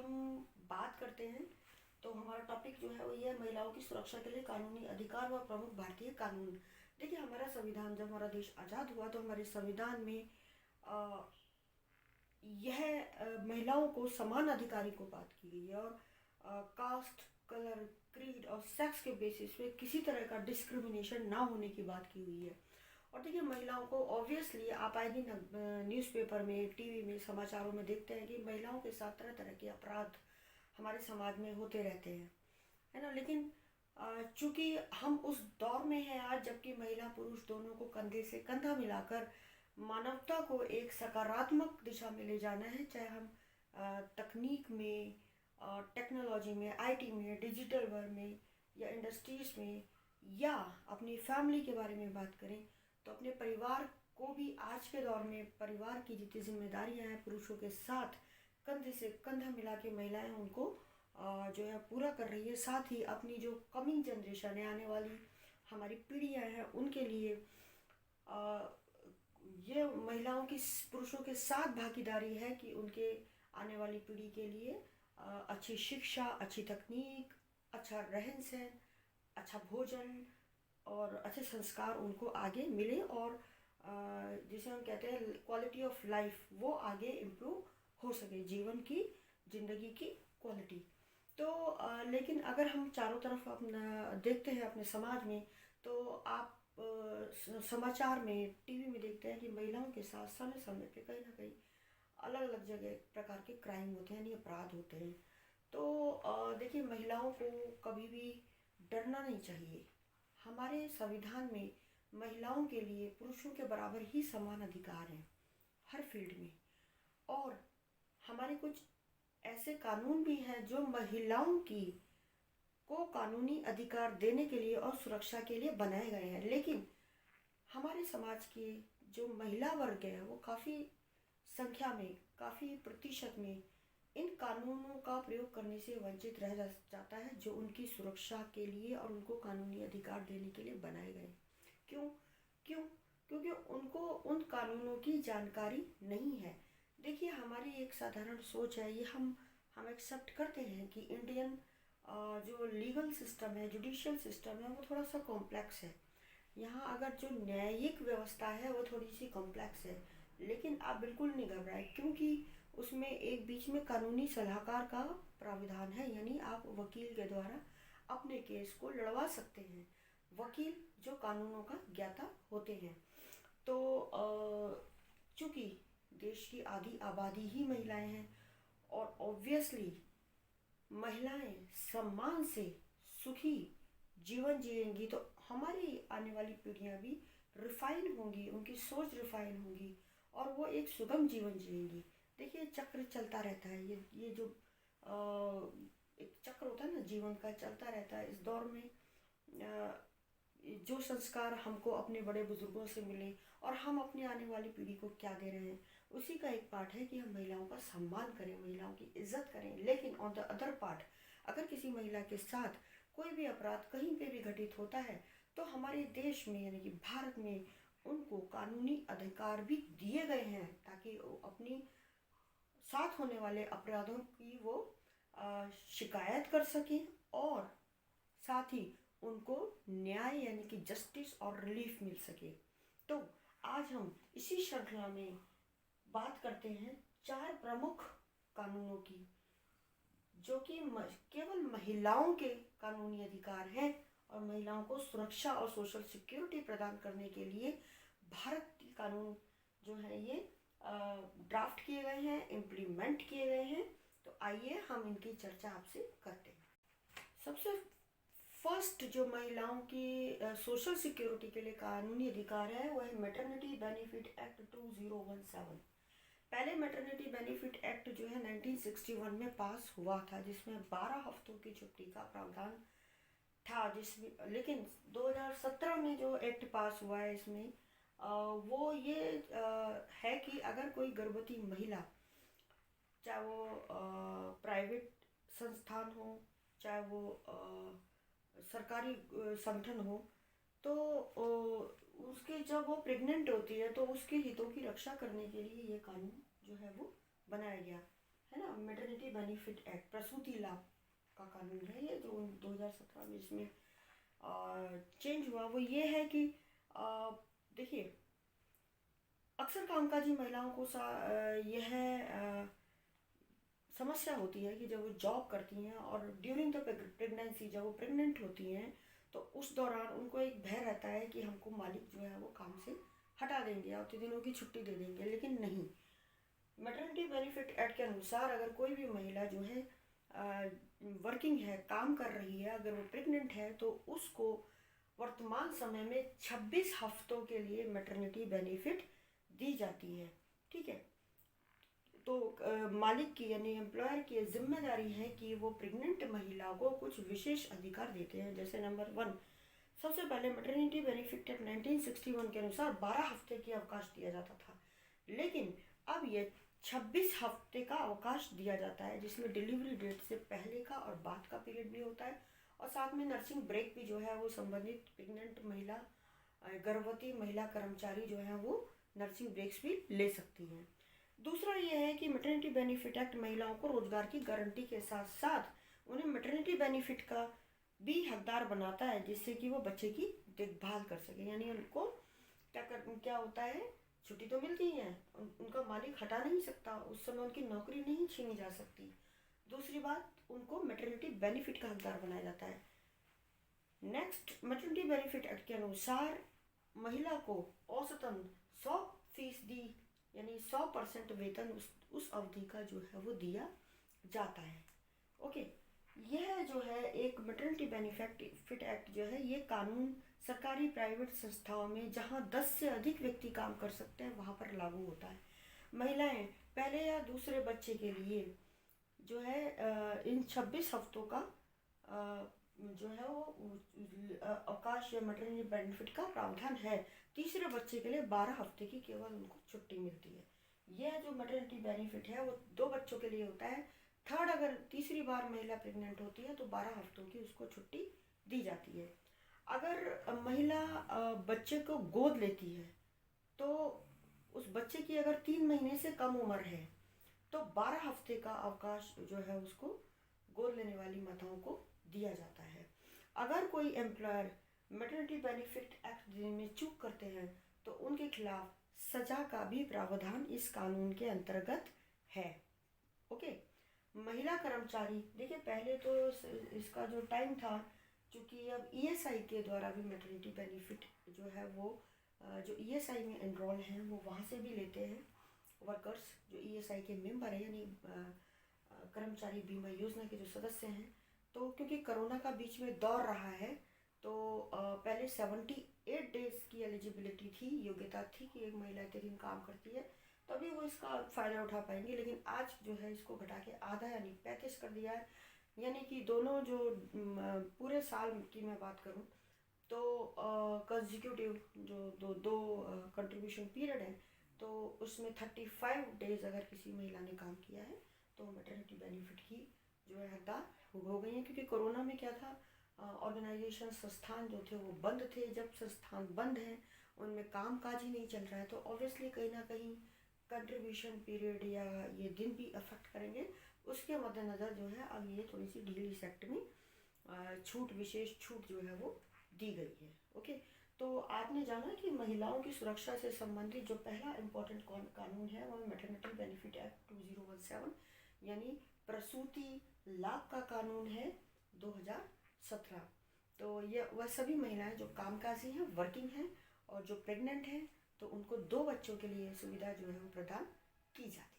हम बात करते हैं तो हमारा टॉपिक जो है वो ये है महिलाओं की सुरक्षा के लिए कानूनी अधिकार व प्रमुख भारतीय कानून। देखिए, हमारा संविधान, जब हमारा देश आज़ाद हुआ तो हमारे संविधान में अ, यह महिलाओं को समान अधिकारी को बात की गई है और कास्ट, कलर, क्रीड और सेक्स के बेसिस पे किसी तरह का डिस्क्रिमिनेशन ना होने की बात की हुई है। और देखिए, महिलाओं को ऑब्वियसली आप आए दिन न्यूज़पेपर में, टीवी में, समाचारों में देखते हैं कि महिलाओं के साथ तरह तरह के अपराध हमारे समाज में होते रहते हैं, है ना। लेकिन चूंकि हम उस दौर में हैं आज जबकि महिला पुरुष दोनों को कंधे से कंधा मिलाकर मानवता को एक सकारात्मक दिशा में ले जाना है, चाहे हम तकनीक में, टेक्नोलॉजी में, आईटी में, डिजिटल वर्ल्ड में या इंडस्ट्रीज में, या अपनी फैमिली के बारे में बात करें तो अपने परिवार को भी आज के दौर में परिवार की जितनी जिम्मेदारियां हैं पुरुषों के साथ कंधे से कंधा मिला के महिलाएं उनको जो है पूरा कर रही है। साथ ही अपनी जो कमिंग जनरेशन है, आने वाली हमारी पीढ़ियां हैं, उनके लिए ये महिलाओं की पुरुषों के साथ भागीदारी है कि उनके आने वाली पीढ़ी के लिए अच्छी शिक्षा, अच्छी तकनीक, अच्छा रहन सहन, अच्छा भोजन और अच्छे संस्कार उनको आगे मिले और जिसे हम कहते हैं क्वालिटी ऑफ लाइफ, वो आगे इम्प्रूव हो सके, जीवन की, जिंदगी की क्वालिटी। तो लेकिन अगर हम चारों तरफ अपना देखते हैं अपने समाज में तो आप समाचार में, टीवी में देखते हैं कि महिलाओं के साथ समय समय पे कहीं ना कहीं अलग अलग जगह प्रकार के क्राइम होते हैं, यानी अपराध होते हैं। तो देखिए, महिलाओं को कभी भी डरना नहीं चाहिए। हमारे संविधान में महिलाओं के लिए पुरुषों के बराबर ही समान अधिकार हैं हर फील्ड में। और हमारे कुछ ऐसे कानून भी हैं जो महिलाओं की को कानूनी अधिकार देने के लिए और सुरक्षा के लिए बनाए गए हैं। लेकिन हमारे समाज के जो महिला वर्ग है वो काफ़ी संख्या में, काफ़ी प्रतिशत में इन कानूनों का प्रयोग करने से वंचित रह जाता है जो उनकी सुरक्षा के लिए और उनको कानूनी अधिकार देने के लिए बनाए गए। क्यों क्यों क्योंकि उनको उन कानूनों की जानकारी नहीं है। देखिए, हमारी एक साधारण सोच है, ये हम एक्सेप्ट करते हैं कि इंडियन जो लीगल सिस्टम है, जुडिशियल सिस्टम है, वो थोड़ा सा कॉम्प्लेक्स है। यहाँ अगर जो न्यायिक व्यवस्था है वो थोड़ी सी कॉम्प्लेक्स है। लेकिन आप बिल्कुल नहीं घबराएं, क्योंकि उसमें एक बीच में कानूनी सलाहकार का प्राविधान है, यानी आप वकील के द्वारा अपने केस को लड़वा सकते हैं। वकील जो कानूनों का ज्ञाता होते हैं। तो चूंकि देश की आधी आबादी ही महिलाएं हैं और ऑब्वियसली महिलाएं सम्मान से सुखी जीवन जिएंगी तो हमारी आने वाली पीढ़ियां भी रिफाइन होंगी, उनकी सोच रिफाइन होगी और वो एक सुगम जीवन जिएंगी। देखिए, चक्र चलता रहता है, ये जो एक चक्र होता है ना जीवन का, चलता रहता है। इस दौर में जो संस्कार हमको अपने बड़े बुजुर्गों से मिले और हम अपने आने वाली पीढ़ी को क्या दे रहे हैं, उसी का एक पार्ट है कि हम महिलाओं का सम्मान करें, महिलाओं की इज्जत करें। लेकिन ऑन द अदर पार्ट, अगर किसी महिला के साथ कोई भी अपराध कहीं पे भी घटित होता है तो हमारे देश में यानी कि भारत में उनको कानूनी अधिकार भी दिए गए हैं ताकि वो अपनी साथ होने वाले अपराधों की वो शिकायत कर सकें और साथ ही उनको न्याय यानी कि जस्टिस और रिलीफ मिल सके। तो आज हम इसी श्रृंखला में बात करते हैं 4 प्रमुख कानूनों की जो कि केवल महिलाओं के कानूनी अधिकार हैं और महिलाओं को सुरक्षा और सोशल सिक्योरिटी प्रदान करने के लिए भारत के कानून जो है ये ड्राफ्ट किए गए हैं, इम्प्लीमेंट किए गए हैं। तो आइए हम इनकी चर्चा आपसे करते हैं। सबसे फर्स्ट जो महिलाओं की सोशल सिक्योरिटी के लिए कानूनी अधिकार है वो है मैटरनिटी बेनिफिट एक्ट 2017। पहले मैटरनिटी बेनिफिट एक्ट जो है 1961 में पास हुआ था, जिसमें 12 हफ्तों की छुट्टी का प्रावधान था। जिसमें लेकिन 2017 में जो एक्ट पास हुआ है इसमें वो ये है कि अगर कोई गर्भवती महिला, चाहे वो प्राइवेट संस्थान हो, चाहे वो सरकारी संगठन हो, तो उसके जब वो प्रेग्नेंट होती है तो उसके हितों की रक्षा करने के लिए ये कानून जो है वो बनाया गया है ना, मैटरनिटी बेनिफिट एक्ट, प्रसूति लाभ का कानून है ये, जो 2017 में इसमें चेंज हुआ, वो ये है कि देखिए, अक्सर कामकाजी महिलाओं को यह समस्या होती है कि जब वो जॉब करती हैं और ड्यूरिंग द प्रेगनेंसी, जब वो प्रेग्नेंट होती हैं, तो उस दौरान उनको एक भय रहता है कि हमको मालिक जो है वो काम से हटा देंगे और 3 दिनों की छुट्टी दे देंगे। लेकिन नहीं, मैटरनिटी बेनिफिट एक्ट के अनुसार अगर कोई भी महिला जो है वर्किंग है, काम कर रही है, अगर वो प्रेग्नेंट है, तो उसको वर्तमान समय में 26 हफ्तों के लिए मैटरनिटी बेनिफिट दी जाती है। ठीक है, तो मालिक की यानी एम्प्लॉयर की जिम्मेदारी है कि वो प्रेग्नेंट महिला को कुछ विशेष अधिकार देते हैं। जैसे नंबर 1, सबसे पहले मैटरनिटी बेनिफिट एक्ट 1961 के अनुसार 12 हफ्ते की अवकाश दिया जाता था, लेकिन अब ये 26 हफ्ते का अवकाश दिया जाता है, जिसमें डिलीवरी डेट से पहले का और बाद का पीरियड भी होता है, और साथ में नर्सिंग ब्रेक भी जो है वो संबंधित प्रेग्नेंट महिला, गर्भवती महिला कर्मचारी जो है वो नर्सिंग ब्रेक्स भी ले सकती हैं। दूसरा ये है कि मैटरनिटी बेनिफिट एक्ट महिलाओं को रोजगार की गारंटी के साथ साथ उन्हें मैटरनिटी बेनिफिट का भी हकदार बनाता है, जिससे कि वो बच्चे की देखभाल कर सके। यानी उनको क्या होता है, छुट्टी तो मिलती है, उनका मालिक हटा नहीं सकता, उस समय उनकी नौकरी नहीं छीनी जा सकती। दूसरी बात, उनको मैटरनिटी बेनिफिट का हकदार बनाया जाता है। नेक्स्ट, मैटरनिटी बेनिफिट एक्ट के अनुसार महिला को औसतन 100% यानी 100% वेतन उस अवधि का जो है वो दिया जाता है। ओके, यह जो है एक मैटरनिटी बेनिफिट एक्ट जो है, ये कानून सरकारी प्राइवेट संस्थाओं में जहां 10 से अधिक व्यक्ति काम कर सकते हैं वहां पर लागू होता है। महिलाएं पहले या दूसरे बच्चे के लिए जो है इन 26 हफ्तों का जो है वो अवकाश या मैटरनिटी बेनिफिट का प्रावधान है। तीसरे बच्चे के लिए 12 हफ्ते की केवल उनको छुट्टी मिलती है। यह जो मैटरनिटी बेनिफिट है वो 2 बच्चों के लिए होता है। थर्ड, अगर तीसरी बार महिला प्रेग्नेंट होती है तो 12 हफ्तों की उसको छुट्टी दी जाती है। अगर महिला बच्चे को गोद लेती है तो उस बच्चे की अगर 3 महीने से कम उम्र है तो 12 हफ्ते का अवकाश जो है उसको गोद लेने वाली माताओं को दिया जाता है। अगर कोई एम्प्लॉयर मैटरनिटी बेनिफिट एक्ट देने में चूक करते हैं तो उनके खिलाफ सजा का भी प्रावधान इस कानून के अंतर्गत है। ओके, महिला कर्मचारी, देखिए पहले तो इसका जो टाइम था, चूँकि अब ईएसआई के द्वारा भी मैटरनिटी बेनिफिट जो है वो जो ईएसआई में एनरोल हैं वो वहाँ से भी लेते हैं वर्कर्स, जो ईएसआई के मेंबर हैं, यानी कर्मचारी बीमा योजना के जो सदस्य हैं। तो क्योंकि कोरोना का बीच में दौर रहा है, तो पहले 78 डेज की एलिजिबिलिटी थी, योग्यता थी कि एक महिला इतने दिन काम करती है तभी वो इसका फ़ायदा उठा पाएंगे, लेकिन आज जो है इसको घटा के आधा यानी 35 कर दिया है। यानी कि दोनों जो पूरे साल की मैं बात करूं तो कंसेक्यूटिव जो दो कंट्रीब्यूशन पीरियड है, तो उसमें 35 डेज अगर किसी महिला ने काम किया है तो मैटरनिटी बेनिफिट की जो है हकदार हो गई है। क्योंकि कोरोना में क्या था, ऑर्गेनाइजेशन, संस्थान जो थे वो बंद थे। जब संस्थान बंद हैं, उनमें काम काज ही नहीं चल रहा है, तो ऑब्वियसली कहीं ना कहीं कंट्रीब्यूशन पीरियड या ये दिन भी अफेक्ट करेंगे। उसके मद्देनज़र जो है अब ये थोड़ी सी ढील इस एक्ट में छूट, विशेष छूट जो है वो दी गई है। ओके, तो आपने जाना कि महिलाओं की सुरक्षा से संबंधित जो पहला इम्पोर्टेंट कानून है वो मैटरनिटी बेनिफिट एक्ट 2017 यानी प्रसूति लाभ का कानून है 2017। तो ये वह सभी महिलाएं जो कामकाजी हैं, वर्किंग हैं और जो प्रेग्नेंट हैं, तो उनको 2 बच्चों के लिए सुविधा जो है वो प्रदान की जाती है।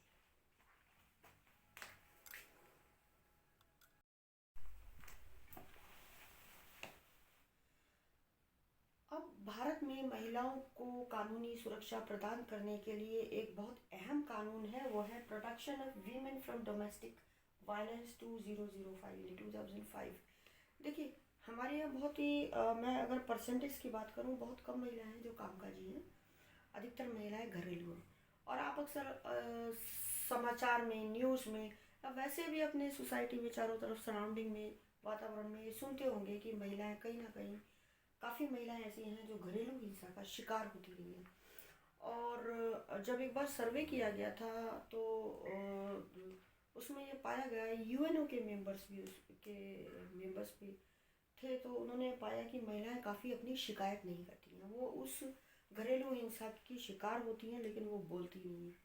अब भारत में महिलाओं को कानूनी सुरक्षा प्रदान करने के लिए एक बहुत अहम कानून है, वो है protection of women from domestic violence 2005। देखिए हमारे यहाँ बहुत ही मैं अगर परसेंटेज की बात करूँ, बहुत कम महिलाएं हैं जो कामकाजी हैं, अधिकतर महिलाएं घरेलू हैं। और आप अक्सर समाचार में, न्यूज़ में, वैसे भी अपने सोसाइटी में चारों तरफ सराउंडिंग में, वातावरण में ये सुनते होंगे कि महिलाएं कहीं ना कहीं, काफ़ी महिलाएं ऐसी हैं जो घरेलू हिंसा का शिकार होती रही हैं। और जब एक बार सर्वे किया गया था तो उसमें ये पाया गया, यूएनओ के मेंबर्स भी उसके मेंबर्स भी थे, तो उन्होंने पाया कि महिलाएं काफ़ी अपनी शिकायत नहीं करती हैं। वो उस घरेलू हिंसा की शिकार होती हैं लेकिन वो बोलती नहीं हैं।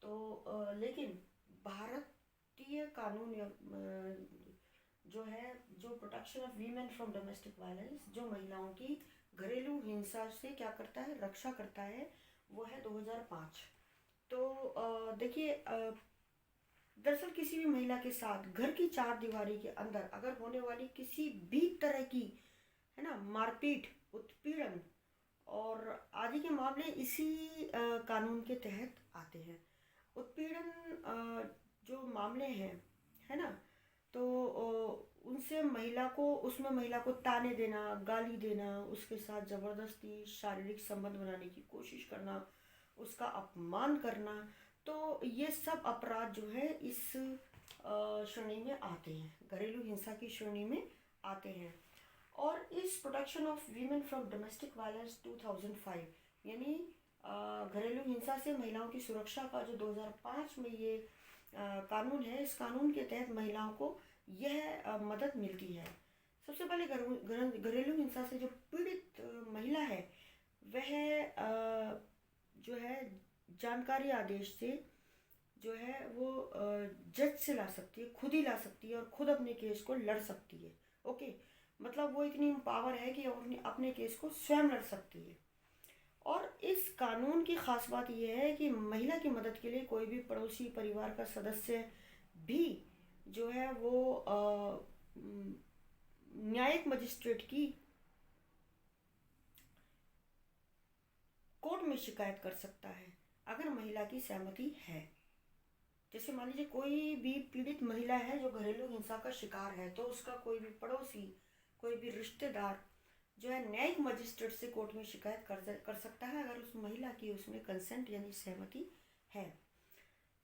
तो लेकिन भारतीय कानून जो है, जो protection of women from domestic violence, जो महिलाओं की घरेलू हिंसा से क्या करता है, रक्षा करता है, वो है 2005। तो देखिए, दरअसल किसी भी महिला के साथ घर की चार दीवारी के अंदर अगर होने वाली किसी भी तरह की, है ना, मारपीट, उत्पीड़न और आदि के मामले इसी कानून के तहत आते हैं। उत्पीड़न जो मामले हैं, है ना, तो उनसे महिला को, उसमें महिला को ताने देना, गाली देना, उसके साथ ज़बरदस्ती शारीरिक संबंध बनाने की कोशिश करना, उसका अपमान करना, तो ये सब अपराध जो है इस श्रेणी में आते हैं, घरेलू हिंसा की श्रेणी में आते हैं। और इस protection of women from domestic violence 2005, यानी घरेलू हिंसा से महिलाओं की सुरक्षा का जो 2005 में ये कानून है, इस कानून के तहत महिलाओं को यह मदद मिलती है। सबसे पहले घरेलू हिंसा से जो पीड़ित महिला है, वह जो है जानकारी आदेश से जो है वो जज से ला सकती है, खुद ही ला सकती है और खुद अपने केस को लड़ सकती है। ओके, मतलब वो इतनी पावर है कि वो अपने केस को स्वयं लड़ सकती है। और इस कानून की खास बात यह है कि महिला की मदद के लिए कोई भी पड़ोसी परिवार का सदस्य भी जो है वो न्यायिक मजिस्ट्रेट की कोर्ट में शिकायत कर सकता है अगर महिला की सहमति है। जैसे मान लीजिए कोई भी पीड़ित महिला है जो घरेलू हिंसा का शिकार है, तो उसका कोई भी पड़ोसी, कोई भी रिश्तेदार जो है न्यायिक मजिस्ट्रेट से कोर्ट में शिकायत कर सकता है अगर उस महिला की उसमें कंसेंट यानी सहमति है।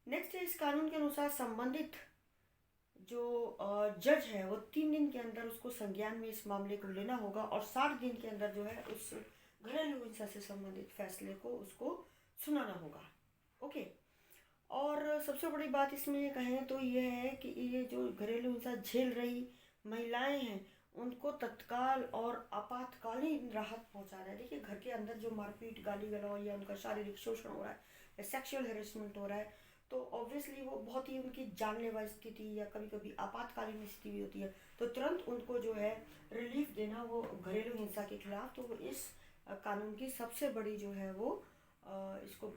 नेक्स्ट है, इस कानून के अनुसार संबंधित जो जज है वो 3 दिन के अंदर उसको संज्ञान में इस मामले को लेना होगा और 60 दिन के अंदर जो है उस घरेलू हिंसा से संबंधित फैसले को उसको सुनाना होगा। ओके, और सबसे बड़ी बात इसमें ये कहें तो ये है कि ये जो घरेलू हिंसा झेल रही महिलाएं हैं, उनको तत्काल और आपातकालीन राहत पहुंचा रहा है। देखिए, घर के अंदर जो मारपीट, गाली गलौज या उनका शारीरिक शोषण हो रहा है या सेक्सुअल हेरेसमेंट हो रहा है, तो ऑब्वियसली वो बहुत ही उनकी जानलेवा स्थिति या कभी कभी आपातकालीन स्थिति भी होती है, तो तुरंत उनको जो है रिलीफ देना वो घरेलू हिंसा के खिलाफ, तो वो इस कानून की सबसे बड़ी जो है वो इसको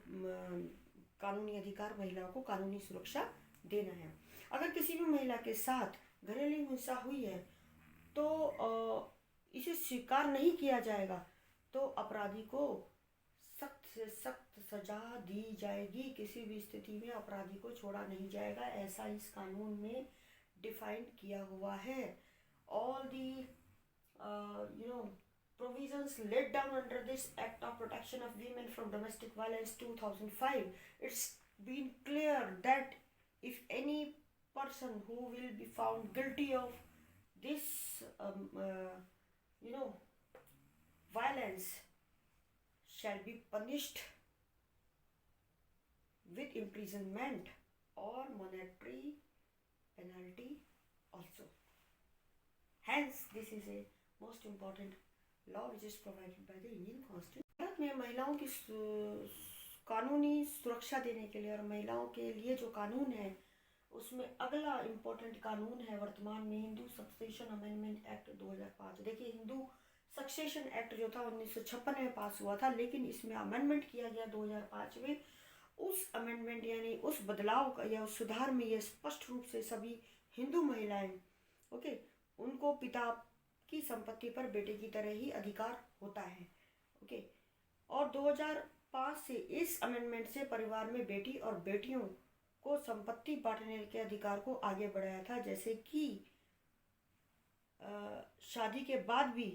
कानूनी अधिकार, महिलाओं को कानूनी सुरक्षा देना है। अगर किसी भी महिला के साथ घरेलू हिंसा हुई है तो इसे स्वीकार नहीं किया जाएगा तो अपराधी को सख्त से सख्त सजा दी जाएगी। किसी भी स्थिति में अपराधी को छोड़ा नहीं जाएगा, ऐसा इस कानून में डिफाइन किया हुआ है। All the provisions laid down under this Act of Protection of Women from Domestic Violence 2005, it's been clear that if any person who will be found guilty of this violence shall be punished with imprisonment or monetary penalty also. Hence, this is a most important law which is provided by the Indian Constitution. Bharat में महिलाओं की कानूनी सुरक्षा देने के लिए और महिलाओं के लिए जो कानून है उसमें अगला इम्पोर्टेंट कानून है वर्तमान में हिंदू सक्सेशन अमेंडमेंट एक्ट 2005। देखिए, हिंदू सक्सेशन एक्ट जो था 1956 में पास हुआ था, लेकिन इसमें अमेंडमेंट किया गया 2005 में। उस अमेंडमेंट यानी उस बदलाव या उस सुधार में यह स्पष्ट रूप से सभी हिंदू महिलाएं, ओके, उनको पिता की संपत्ति पर बेटे की तरह ही अधिकार होता है। ओके, और 2005 से इस अमेंडमेंट से परिवार में बेटी और बेटियों को संपत्ति बांटने के अधिकार को आगे बढ़ाया था, जैसे कि शादी के बाद भी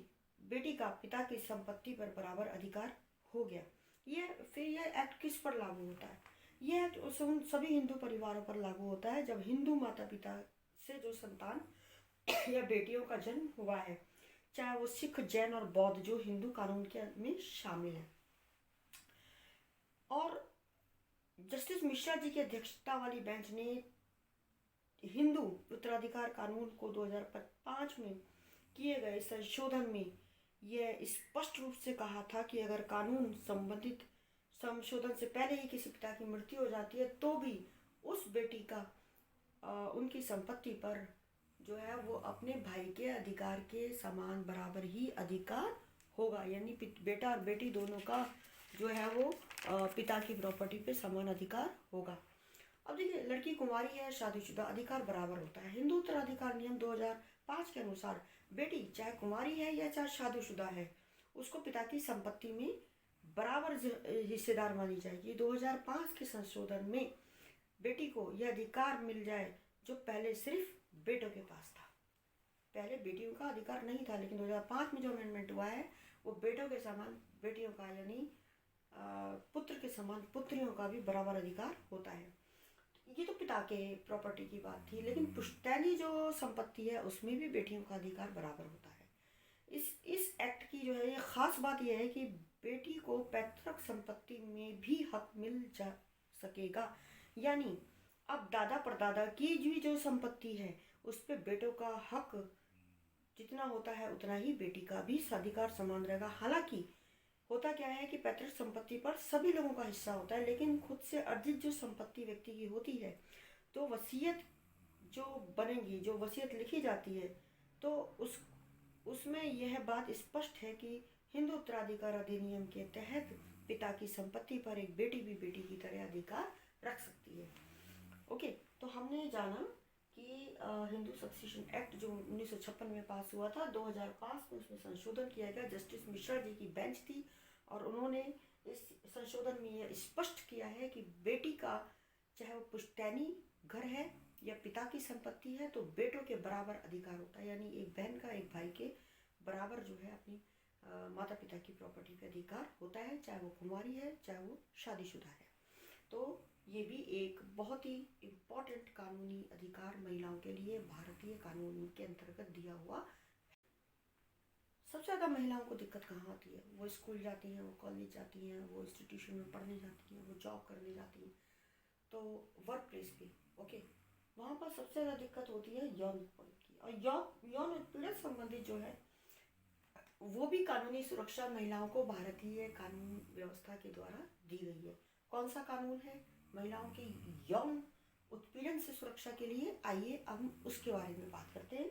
बेटी का पिता की संपत्ति पर बराबर अधिकार हो गया। यह एक्ट किस पर लागू होता है? यह एक्ट उन सभी हिंदू परिवारों पर लागू होता है जब हिंदू माता पिता से जो संतान या बेटियों का जन्म हुआ है, चाहे वो सिख, जैन और बौद्ध जो हिंदू कानून के में शामिल है। और जस्टिस मिश्रा जी की अध्यक्षता वाली बेंच ने हिंदू उत्तराधिकार कानून को 2005 में किए गए संशोधन में यह स्पष्ट रूप से कहा था कि अगर कानून संबंधित संशोधन से पहले ही किसी पिता की मृत्यु हो जाती है तो भी उस बेटी का उनकी संपत्ति पर जो है वो अपने भाई के अधिकार के समान बराबर ही अधिकार होगा, यानी बेटा और बेटी दोनों का जो है वो पिता की प्रॉपर्टी पे समान अधिकार होगा। अब देखिए, लड़की कुंवारी है, शादीशुदा, अधिकार बराबर होता है। हिंदू उत्तराधिकार नियम 2005 के अनुसार बेटी चाहे कुंवारी है या चाहे शादीशुदा है, उसको पिता की संपत्ति में बराबर हिस्सेदार मानी जाएगी। 2005 के संशोधन में बेटी को यह अधिकार मिल जाए जो पहले सिर्फ बेटों के पास था। पहले बेटियों का अधिकार नहीं था, लेकिन 2005 में जो अमेंडमेंट हुआ है वो बेटों के समान बेटियों का, यानी पुत्र के समान पुत्रियों का भी बराबर अधिकार होता है। ये तो पिता के प्रॉपर्टी की बात थी, लेकिन पुश्तैनी जो संपत्ति है उसमें भी बेटियों का अधिकार बराबर होता है। इस एक्ट की जो है ये खास बात यह है कि बेटी को पैतृक संपत्ति में भी हक मिल जा सकेगा, यानी अब दादा परदादा की भी जो संपत्ति है उस पर बेटों का हक जितना होता है उतना ही बेटी का भी अधिकार समान रहेगा। हालांकि होता क्या है कि पैतृक संपत्ति पर सभी लोगों का हिस्सा होता है, लेकिन खुद से अर्जित जो संपत्ति व्यक्ति की होती है तो वसीयत जो बनेगी, जो वसीयत लिखी जाती है, तो उसमें यह बात स्पष्ट है कि हिंदू उत्तराधिकार अधिनियम के तहत पिता की संपत्ति पर एक बेटी भी बेटी की तरह अधिकार रख सकती है। ओके, तो हमने जाना कि हिंदू सक्सेशन एक्ट जो 1956 में पास हुआ था, 2005 में उसमें संशोधन किया गया। जस्टिस मिश्रा जी की बेंच थी और उन्होंने इस संशोधन में यह स्पष्ट किया है कि बेटी का चाहे वो पुश्तैनी घर है या पिता की संपत्ति है तो बेटों के बराबर अधिकार होता है, यानी एक बहन का एक भाई के बराबर जो है अपनी माता पिता की प्रॉपर्टी पे अधिकार होता है, चाहे वो कुंवारी है चाहे वो शादीशुदा है। तो ये भी एक बहुत ही इम्पोर्टेंट कानूनी अधिकार महिलाओं के लिए भारतीय कानून के अंतर्गत दिया हुआ। सबसे ज़्यादा महिलाओं को दिक्कत कहाँ आती है? वो स्कूल जाती हैं, वो कॉलेज जाती हैं, वो इंस्टीट्यूशन में पढ़ने जाती हैं, वो जॉब करने जाती हैं, तो वर्क प्लेस पे ओके, वहाँ पर सबसे ज़्यादा दिक्कत होती है यौन उत्पीड़न की। और यौन उत्पीड़न संबंधित जो है वो भी कानूनी सुरक्षा महिलाओं को भारतीय कानून व्यवस्था के द्वारा दी गई है। कौन सा कानून है महिलाओं की यौन उत्पीड़न से सुरक्षा के लिए? आइए अब हम उसके बारे में बात करते हैं।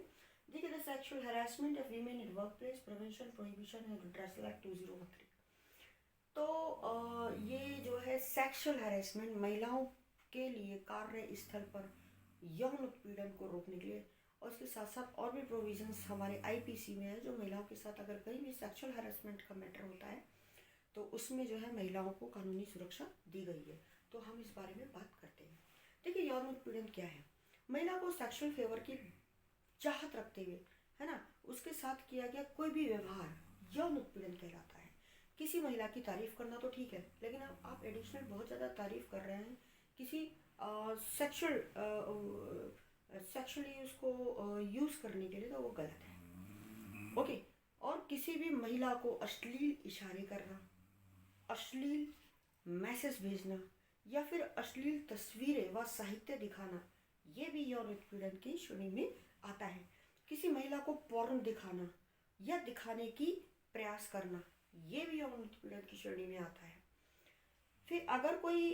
देखिए, the sexual harassment of women in work place prevention prohibition and redressal act 2013। तो ये जो है सेक्सुअल हैरेसमेंट, महिलाओं के लिए कार्य स्थल पर यौन उत्पीड़न को रोकने के लिए, और उसके साथ साथ और भी प्रोविजंस हमारे आईपीसी में है जो महिलाओं के साथ अगर कहीं भी सेक्सुअल हैरेसमेंट का मैटर होता है तो उसमें जो है महिलाओं को कानूनी सुरक्षा दी गई है। तो हम इस बारे में बात करते हैं। देखिए, यौन उत्पीड़न क्या है? महिला को सेक्सुअल फेवर की चाहत रखते हुए, है ना, उसके साथ किया गया कोई भी व्यवहार यौन उत्पीड़न कहलाता है। किसी महिला की तारीफ करना तो ठीक है, लेकिन अब आप एडिशनल बहुत ज़्यादा तारीफ कर रहे हैं किसी सेक्सुअली उसको यूज़ करने के लिए, तो वो गलत है। ओके, और किसी भी महिला को अश्लील इशारे करना, अश्लील मैसेज भेजना या फिर अश्लील तस्वीरें व साहित्य दिखाना, ये भी यौन उत्पीड़न की श्रेणी में आता है। किसी महिला को पॉर्न दिखाना या दिखाने की प्रयास करना, ये भी यौन उत्पीड़न की श्रेणी में आता है। फिर अगर कोई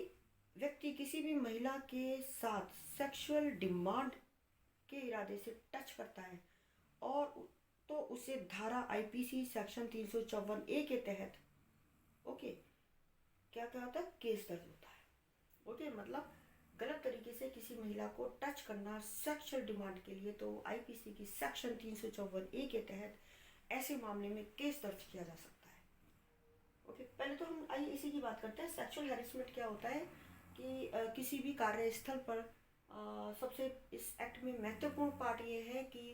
व्यक्ति किसी भी महिला के साथ सेक्सुअल डिमांड के इरादे से टच करता है और तो उसे धारा आईपीसी सेक्शन 354A के तहत ओके क्या होता है, केस दर्ज होता है। ओके, मतलब गलत तरीके से किसी महिला को टच करना सेक्सुअल डिमांड के लिए, तो आईपीसी की सेक्शन 354A के तहत ऐसे मामले में केस दर्ज किया जा सकता है। ओके, पहले तो हम आइए इसी की बात करते हैं। सेक्सुअल हैरेसमेंट क्या होता है कि किसी भी कार्यस्थल पर सबसे इस एक्ट में महत्वपूर्ण पार्ट ये है कि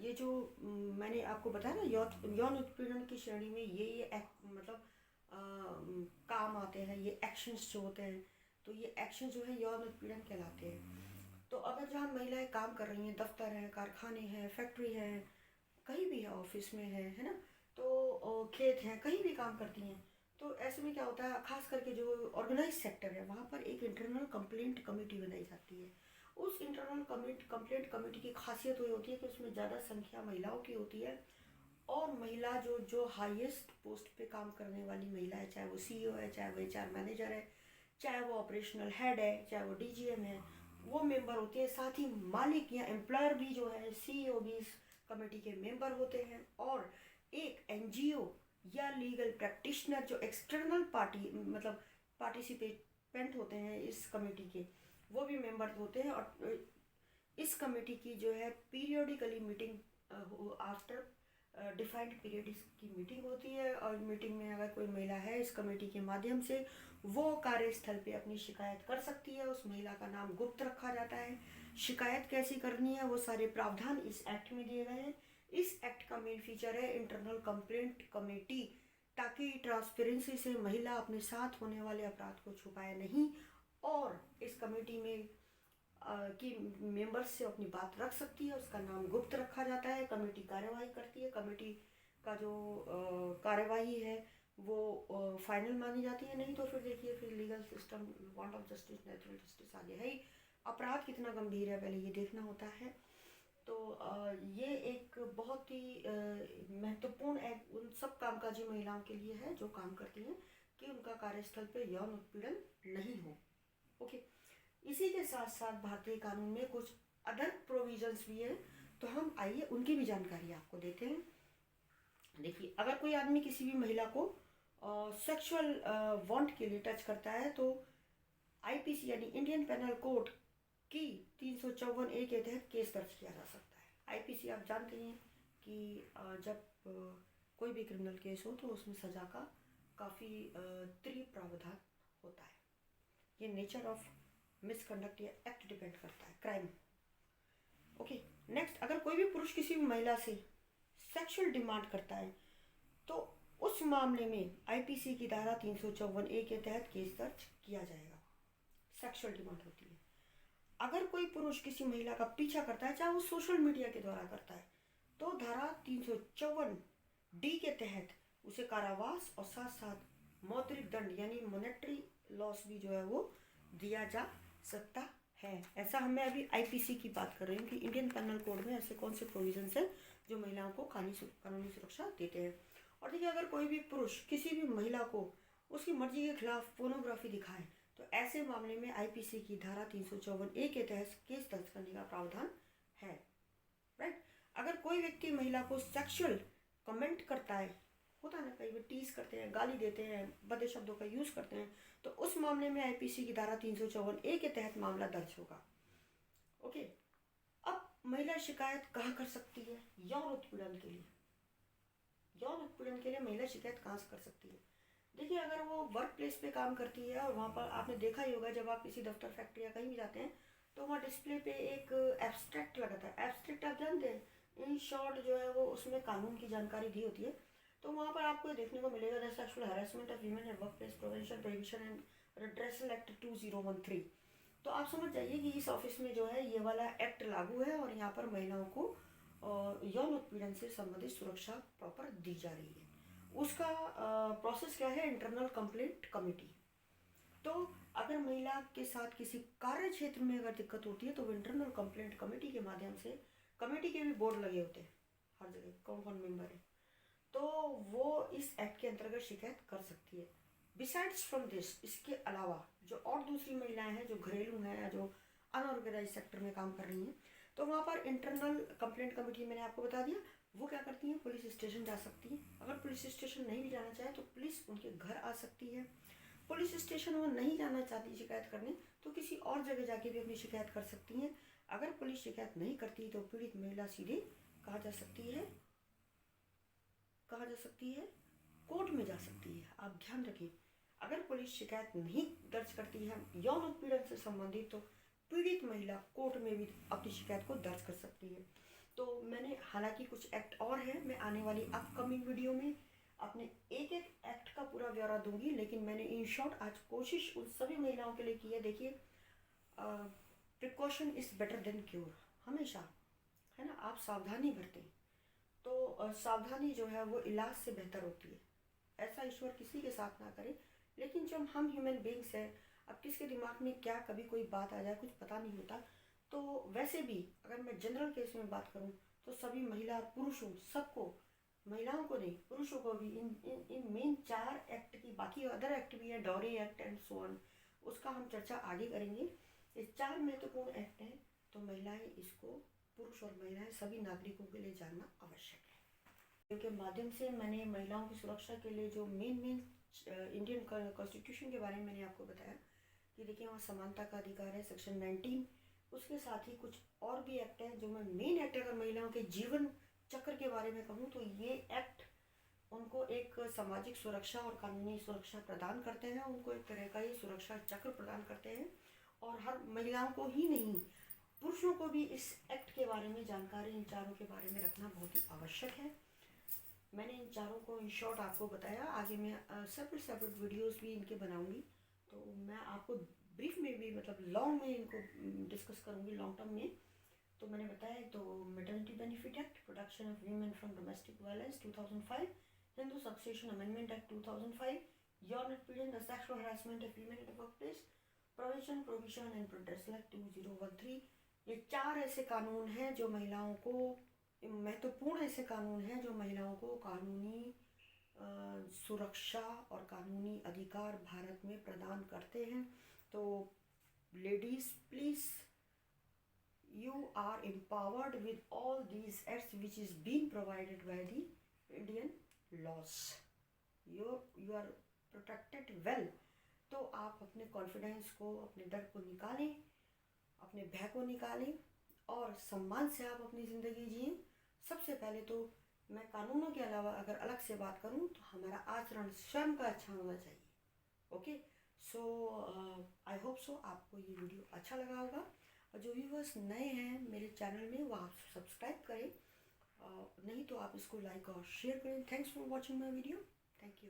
ये जो मैंने आपको बताया ना यौन उत्पीड़न की श्रेणी में ये एक्ट मतलब काम आते हैं, ये एक्शंस जो होते हैं, तो ये एक्शन जो है यौन उत्पीड़न कहलाते हैं। तो अगर जहाँ महिलाएं काम कर रही हैं, दफ्तर हैं, कारखाने हैं, फैक्ट्री हैं, कहीं भी है, ऑफिस में है ना, तो खेत हैं, कहीं भी काम करती हैं, तो ऐसे में क्या होता है, खास करके जो ऑर्गेनाइज सेक्टर है वहाँ पर एक इंटरनल कंप्लेंट कमेटी बनाई जाती है उस इंटरनल कंप्लेंट कमेटी की खासियत ये होती है कि उसमें ज़्यादा संख्या महिलाओं की होती है, और महिला जो जो हाईएस्ट पोस्ट पे काम करने वाली महिला है, चाहे वो सीईओ है, चाहे वो एचआर मैनेजर है, चाहे वो ऑपरेशनल हेड है, चाहे वो डीजीएम है, वो मेंबर होते हैं। साथ ही मालिक या एम्प्लॉयर भी जो है, सीईओ भी इस कमेटी के मेंबर होते हैं। और एक एनजीओ या लीगल प्रैक्टिशनर जो एक्सटर्नल पार्टी मतलब पार्टिसिपेंट होते हैं इस कमेटी के, वो भी मेंबर होते हैं। और इस कमेटी की जो है periodically meeting after defined period की मीटिंग होती है। और मीटिंग में अगर कोई महिला है, इस कमेटी के माध्यम से वो कार्यस्थल पे अपनी शिकायत कर सकती है। उस महिला का नाम गुप्त रखा जाता है। शिकायत कैसी करनी है वो सारे प्रावधान इस एक्ट में दिए गए हैं। इस एक्ट का मेन फीचर है इंटरनल कंप्लेंट कमेटी, ताकि ट्रांसपेरेंसी से महिला अपने साथ होने वाले अपराध को छुपाए नहीं, और इस कमेटी में की मेंबर्स से अपनी बात रख सकती है। उसका नाम गुप्त रखा जाता है। कमेटी कार्यवाही करती है। कमेटी का जो कार्यवाही है वो फाइनल मानी जाती है। नहीं तो फिर देखिए, फिर legal system, want of justice, natural justice आगे है ही। अपराध कितना गंभीर है पहले ये देखना होता है। तो ये एक बहुत ही महत्वपूर्ण उन सब कामकाजी महिलाओं के लिए है जो काम करती हैं, कि उनका कार्यस्थल पे यौन उत्पीड़न नहीं हो। ओके, इसी के साथ साथ भारतीय कानून में कुछ अदर प्रोविजंस भी है, तो हम आइए उनकी भी जानकारी आपको देते हैं। देखिए, अगर कोई आदमी किसी भी महिला को सेक्सुअल वांट के लिए टच करता है, तो आईपीसी यानी इंडियन पेनल कोड की 354A के तहत केस दर्ज किया जा सकता है। आईपीसी आप जानते हैं कि जब कोई भी क्रिमिनल केस हो तो उसमें सजा का काफ़ी तीव्र प्रावधान होता है। ये नेचर ऑफ मिसकंडक्ट या एक्ट डिपेंड करता है, क्राइम। ओके, नेक्स्ट, अगर कोई भी पुरुष किसी भी महिला से सेक्सुअल डिमांड करता है, तो उस मामले में आईपीसी की धारा 354A के तहत केस दर्ज किया जाएगा। सेक्सुअल डिमांड होती है। अगर कोई पुरुष किसी महिला का पीछा करता है, चाहे वो सोशल मीडिया के द्वारा करता है, तो धारा 354D के तहत उसे कारावास और साथ साथ मौद्रिक दंड यानी मॉनेटरी लॉस भी जो है वो दिया जा सकता है। ऐसा मैं अभी आईपीसी की बात कर रही हूँ कि इंडियन पेनल कोड में ऐसे कौन से प्रोविजंस हैं जो महिलाओं को कानूनी सुरक्षा देते हैं। और देखिए, अगर कोई भी पुरुष किसी भी महिला को उसकी मर्जी के खिलाफ पोर्नोग्राफी दिखाए, तो ऐसे मामले में आईपीसी की धारा 354A के तहत केस दर्ज करने का प्रावधान है। राइट। अगर कोई व्यक्ति महिला को सेक्सुअल कमेंट करता है, होता है ना, कई बार टीज करते हैं, गाली देते हैं, भद्दे शब्दों का यूज करते हैं, तो उस मामले में आईपीसी की धारा 354A के तहत मामला दर्ज होगा। ओके, अब महिला शिकायत कहाँ कर सकती है? यौन उत्पीड़न के लिए। यौन उत्पीड़न के लिए महिला शिकायत कहाँ से कर सकती है? देखिए, अगर वो वर्क प्लेस पे काम करती है और वहाँ पर आपने देखा ही होगा, जब आप किसी दफ्तर, फैक्ट्री या कहीं भी जाते हैं, तो वहाँ डिस्प्ले पे एक एब्स्ट्रैक्ट लगाता है। एब्स्ट्रैक्ट आप जानते हैं, इन शॉर्ट जो है वो उसमें कानून की जानकारी दी होती है। तो वहाँ पर आपको देखने को मिलेगा the sexual harassment of women and work place prevention prohibition and redressal act 2013। तो आप समझ जाइए कि इस ऑफिस में जो है ये वाला एक्ट लागू है, और यहाँ पर महिलाओं को यौन उत्पीड़न से संबंधित सुरक्षा प्रॉपर दी जा रही है। उसका प्रोसेस क्या है? Internal complaint committee. तो अगर महिला के साथ किसी कार्य क्षेत्र में अगर दिक्कत होती है, तो वो इंटरनल कंप्लेंट कमेटी के माध्यम से, कमेटी के भी बोर्ड लगे होते हैं हर जगह, कौन कौन मेंबर है, तो वो इस एक्ट के अंतर्गत शिकायत कर सकती है। बिसाइड्स फ्रॉम दिस, इसके अलावा जो और दूसरी महिलाएं हैं जो घरेलू हैं या जो अनऑर्गेनाइज सेक्टर में काम कर रही हैं, तो वहाँ पर इंटरनल कंप्लेंट कमेटी, मैंने आपको बता दिया, वो क्या करती हैं? पुलिस स्टेशन जा सकती हैं। अगर पुलिस स्टेशन नहीं भी जाना चाहे तो पुलिस उनके घर आ सकती है। पुलिस स्टेशन वो नहीं जाना चाहती शिकायत करने, तो किसी और जगह जाके भी अपनी शिकायत कर सकती हैं। अगर पुलिस शिकायत नहीं करती तो पीड़ित महिला सीधे कहाँ जा सकती है? कहाँ जा सकती है? कोर्ट में जा सकती है। आप ध्यान रखिए, अगर पुलिस शिकायत नहीं दर्ज करती है यौन उत्पीड़न से संबंधित, तो पीड़ित महिला कोर्ट में भी अपनी शिकायत को दर्ज कर सकती है। तो मैंने, हालांकि कुछ एक्ट और है, मैं आने वाली अपकमिंग वीडियो में अपने एक एक एक्ट का पूरा ब्यौरा दूंगी, लेकिन मैंने इन शॉर्ट आज कोशिश उन सभी महिलाओं के लिए की है। देखिए, precaution is better than cure, हमेशा, है ना। आप सावधानी बरतें तो सावधानी जो है वो इलाज से बेहतर होती है। ऐसा ईश्वर किसी के साथ ना करे, लेकिन जब हम ह्यूमन बींग्स हैं, अब किसके दिमाग में क्या कभी कोई बात आ जाए, कुछ पता नहीं होता। तो वैसे भी अगर मैं जनरल केस में बात करूं तो सभी महिला पुरुषों सबको, महिलाओं को नहीं पुरुषों को भी इन इन इन मेन 4 एक्ट की, बाकी अदर एक्ट भी है, dowry act and so on, उसका हम चर्चा आगे करेंगे। ये 4 महत्वपूर्ण एक्ट हैं, तो महिलाएं इसको, पुरुष और महिलाएं सभी नागरिकों के लिए जानना आवश्यक है। के माध्यम से मैंने महिलाओं की सुरक्षा के लिए जो मेन इंडियन कॉन्स्टिट्यूशन के बारे में मैंने आपको बताया कि देखिए वहाँ समानता का अधिकार है, सेक्शन 19। उसके साथ ही कुछ और भी एक्ट हैं जो मैं मेन एक्ट अगर महिलाओं के जीवन चक्र के बारे में कहूँ तो ये एक्ट उनको एक सामाजिक सुरक्षा और कानूनी सुरक्षा प्रदान करते हैं, उनको एक तरह का ही सुरक्षा चक्र प्रदान करते हैं। और हर महिलाओं को ही नहीं, पुरुषों को भी इस एक्ट के बारे में जानकारी इन चारों के बारे में रखना बहुत ही आवश्यक है। मैंने इन चारों को इन शॉर्ट आपको बताया, आगे मैं सेपरेट वीडियोस भी इनके बनाऊंगी, तो मैं आपको ब्रीफ में भी मतलब लॉन्ग में इनको डिस्कस करूंगी, लॉन्ग टर्म में। तो मैंने बताया तो maternity benefit act, protection of women from domestic violence 2005, Hindu succession amendment act 2005, यौन उत्पीड़न the sexual harassment of women in the workplace, provision and protection act 2013। ये 4 ऐसे कानून हैं जो महिलाओं को, महत्वपूर्ण ऐसे कानून हैं जो महिलाओं को कानूनी सुरक्षा और कानूनी अधिकार भारत में प्रदान करते हैं। तो ladies please, you are empowered with all these acts which is being provided by the Indian laws. You are protected well. तो आप अपने कॉन्फिडेंस को, अपने डर को निकालें, अपने भय को निकालें और सम्मान से आप अपनी ज़िंदगी जिएं। सबसे पहले तो मैं कानूनों के अलावा अगर अलग से बात करूं तो हमारा आचरण स्वयं का अच्छा होना चाहिए। Okay, so I hope so आपको ये वीडियो अच्छा लगा होगा, और जो व्यूवर्स नए हैं मेरे चैनल में वो आप सब्सक्राइब करें, नहीं तो आप इसको लाइक और शेयर करें। Thanks for watching my video. Thank you.